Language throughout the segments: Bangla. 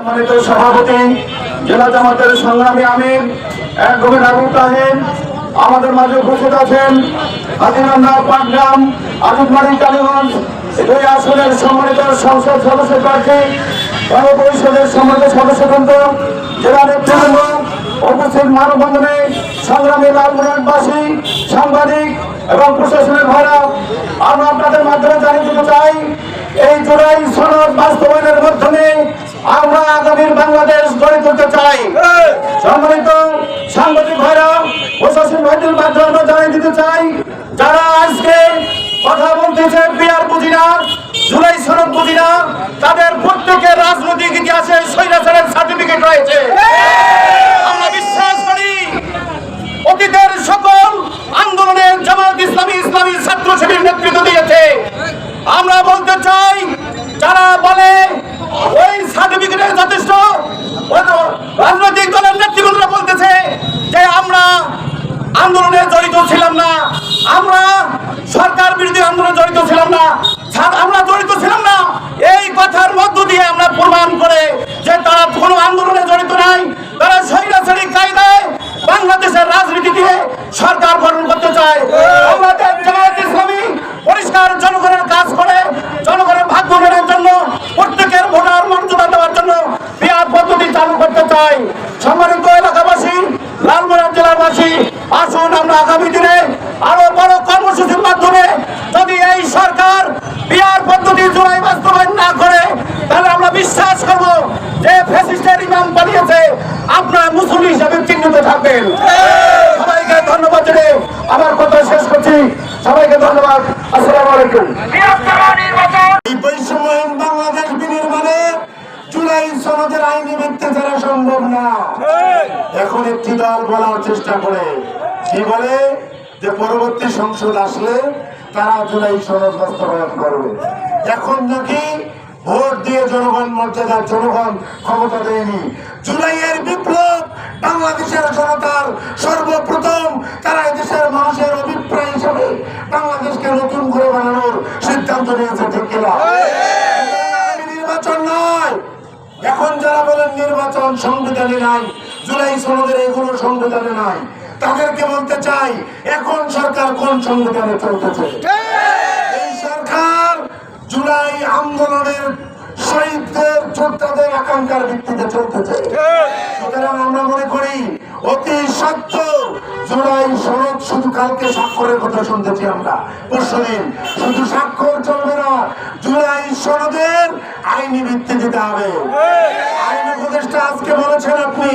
সম্মানিত সভাপতি জেলা জামাতের সংগ্রামী আমির অ্যাডভোকেট আবু তাহের আমাদের মাঝে উপস্থিত আছেন। হাতিবান্ধা পাটগ্রাম আজুদমারি কালীগঞ্জ দুই আসনের সম্মানিত সংসদ সদস্য প্রার্থী গণপরিষদের সম্মানিত সদস্যবৃন্দ, জেলা নেতৃবৃন্দ, উপস্থিত মানববন্ধনে সংগ্রামী লালমনিরহাটবাসী, সাংবাদিক এবং প্রশাসনের ভাইরা, আমরা আপনাদের মাধ্যমে জানিয়ে দিতে চাই, এই জুলাই সনদ বাস্তবায়নের মাধ্যমে আমরা আগামীর বাংলাদেশ গড়ে তুলতে চাই। সম্মানিত সাংবাদিক ভাইরা, প্রশাসন ভাইদের মাধ্যমে আমরা জানিয়ে দিতে চাই, যারা আজকে কথা বলতেছে বিয়ার বুঝি না, জুলাই সনদ বুঝি না, তাদের প্রত্যেকের রাজনৈতিক ইতিহাসে স্বৈরাচারের সার্টিফিকেট রয়েছে। আমরা বিশ্বাস করি অতীতের সকল আন্দোলনের জামাত ইসলামী ছাত্র শিবির নেতৃত্ব দিয়েছে। আমরা বলতে চাই, যারা বলে ওই সার্টিফিকেটের যথেষ্ট, রাজনৈতিক দলের নেতৃবৃন্দরা বলতেছে যে আমরা আন্দোলনে জড়িত ছিলাম না, আমরা সরকার বিরোধী আন্দোলনে জড়িত ছিলাম না, আমরা জড়িত ছিলাম না, এই কথার মধ্য দিয়ে আমরা প্রমাণ করে যে তারা কোনো আন্দোলনে জড়িত নাই, তারা স্বৈরাচারী কায়দায় বাংলাদেশের রাজনীতি দিয়ে সরকার গঠন করতে চায়। আমাদের জামাত ইসলামী পরিষ্কার জনগণের কাজ করে, জনগণের ভাগ্য গণনার জন্য, প্রত্যেকের ভোটার মর্যাদা দেওয়ার জন্য বিয়ার পদ্ধতি চালু করতে চাই। সম্মানিত এলাকাবাসী, লালমনিরহাট জেলাবাসী, আসুন আমরা আগামী দিনে আরো বড় কর্মসূচির মাধ্যমে যদি এই সরকার বিয়ার পদ্ধতি জুলাই বাস্তবায়ন না করে, তাহলে আমরা বিশ্বাস করব যে ফ্যাসিস্টের ইমাম বানিয়েছে, আপনারা মুসলিম হিসাবে চিহ্নিত থাকবেন। সবাইকে ধন্যবাদ জানিয়ে আমার কথা শেষ করছি। সবাইকে ধন্যবাদ। আসসালামু আলাইকুম। এই বৈষম্যহীন বাংলাদেশ বিনির্মাণে জুলাই সনদের আইনি ভিত্তি ছাড়া সম্ভব না। এখন একটি দল বলার চেষ্টা করে, কি বলে যে পরবর্তী সংসদ আসলে তারা জুলাই সনদ বাস্তবায়ন করবে। এখন নাকি ভোট দিয়ে জনগণ মর্যাদা, জনগণ ক্ষমতা দেয়নি। জুলাইয়ের বিপ্লব বাংলাদেশের জনতার সর্বপ্রথম তারা দেশের মানুষের অভিপ্রায় হিসাবে বাংলাদেশকে নতুন করে বানানোর সিদ্ধান্ত নিয়েছে, ঠিক কিনা? নির্বাচন নয়। এখন যারা বলেন নির্বাচন সংবিধানে নাই, জুলাই সনদের এগুলো সংবিধানে নাই, তাদেরকে বলতে চাই, এখন সরকার কোন সংবিধানে চলতেছে? এই সরকার জুলাই আন্দোলনের শহীদদের, যোদ্ধাদের আকাঙ্ক্ষার ভিত্তিতে চলতেছে। সুতরাং আমরা মনে করি অতি সত্ত্বর জুলাই সনদ, শুধু কালকে স্বাক্ষরের কথা শুনতেছি আমরা, পরশুদিন, শুধু স্বাক্ষর চলবে না, জুলাই সনদের আইনি ভিত্তি দিতে হবে। আইন উপদেষ্টা আজকে বলেছেন আপনি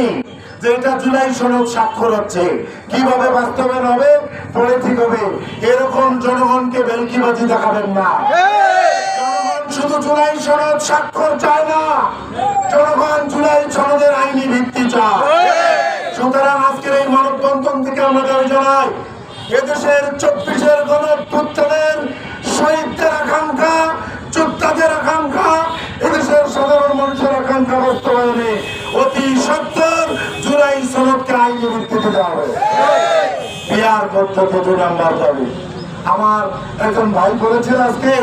যে এটা জুলাই সনদ স্বাক্ষর হচ্ছে, কিভাবে বাস্তবায়ন হবে, পরে ঠিক হবে, এরকম জনগণকে বেলকিবাজি দেখাবেন না। জনগণ শুধু জুলাই সনদ স্বাক্ষর চায় না, জনগণ জুলাই সনদের আইনি ভিত্তি চায়। সুতরাং আজকের এই মানববন্ধন থেকে আমরা দাবি জানাই, এদেশের 24-এর গণঅভ্যুত্থানের শহীদদের আকাঙ্ক্ষা, যোদ্ধাদের আকাঙ্ক্ষা, এদেশের সাধারণ মানুষের আকাঙ্ক্ষা বাস্তবায়নে অতি সত্ত্বর জুলাই সনদকে আইনি ভিত্তিতে দেওয়া হবে। বিয়ার পদ্ধতি 2 নম্বর দাবি। আমার একজন ভাই বলেছেন আজকে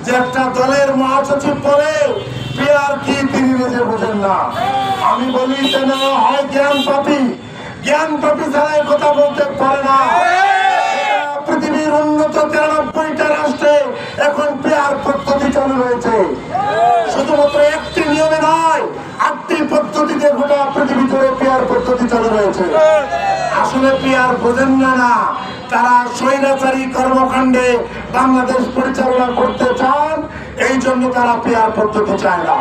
যে একটা দলের মহাসচিব বলে বিয়ার কি তিনি নিজে বোঝেন না। আমি বলি যে না, হয় জ্ঞান পাপী, জ্ঞান পাপী ছাড়া কথা বলতে পারে না। পৃথিবীর উন্নত 93টা রাষ্ট্রে এখন পেয়ার পদ্ধতি চালু হয়েছে। শুধুমাত্র একটি নিয়মে নয়, 8টি পদ্ধতিতে গোটা পৃথিবী জুড়ে পেয়ার পদ্ধতি চালু রয়েছে। আসলে পেয়ার বোঝেন না, তারা স্বৈরাচারী কর্মকাণ্ডে বাংলাদেশ পরিচালনা করতে চান, এই জন্য তারা পেয়ার পদ্ধতি চায় না।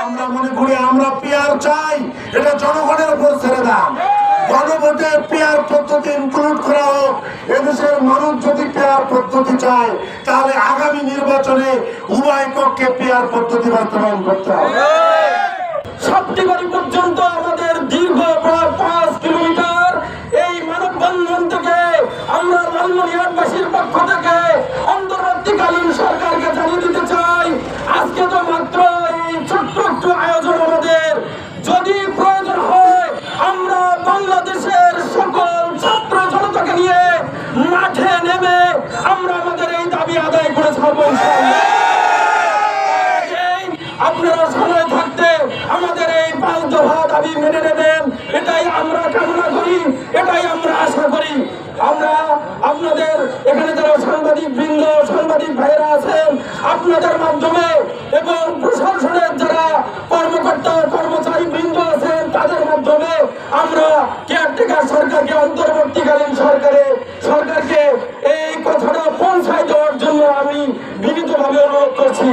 আমরা মনে করি আমরা পেয়ার চাই, এটা জনগণের উপর ছেড়ে দেন। গণভোটে পেয়ার পদ্ধতি ইনক্লুড করা হোক। এদেশের মানুষ যদি পেয়ার পদ্ধতি চায়, তাহলে আগামী নির্বাচনে উভয় পক্ষে পেয়ার পদ্ধতি বাস্তবায়ন করতে হবে। সপ্তাহবাড়ি পর্যন্ত আমাদের দীর্ঘ প্রায় 5 কিলোমিটার এই মানববন্ধন থেকে আমরা লালমনিরহাটবাসীর পক্ষ থেকে অন্তর্বর্তীকালীন সরকারকে জানিয়ে দিতে চাই, আজকে তো মাত্র এই ছোট্ট একটু আয়োজন আমাদের, যদি প্রয়োজন হয় আমরা বাংলাদেশের সকল ছাত্র জনতাকে নিয়ে মাঠে নেমে আমরা আমাদের এই দাবি আদায় করে ছাড়বো। আপনারা সময় থাকতে আমাদের এখানে যারা সাংবাদিক বৃন্দ সাংবাদিক ভাইয়েরা আছেন আপনাদের মাধ্যমে এবং প্রশাসনের যারা কর্মকর্তা কর্মচারী বৃন্দ আছেন তাদের মাধ্যমে আমরা কেয়ারটেকার সরকারকে অন্তর্বর্তীকালীন সরকারকে এই কথাটা পৌঁছায় দেওয়ার জন্য আমি বিনীতভাবে অনুরোধ করছি।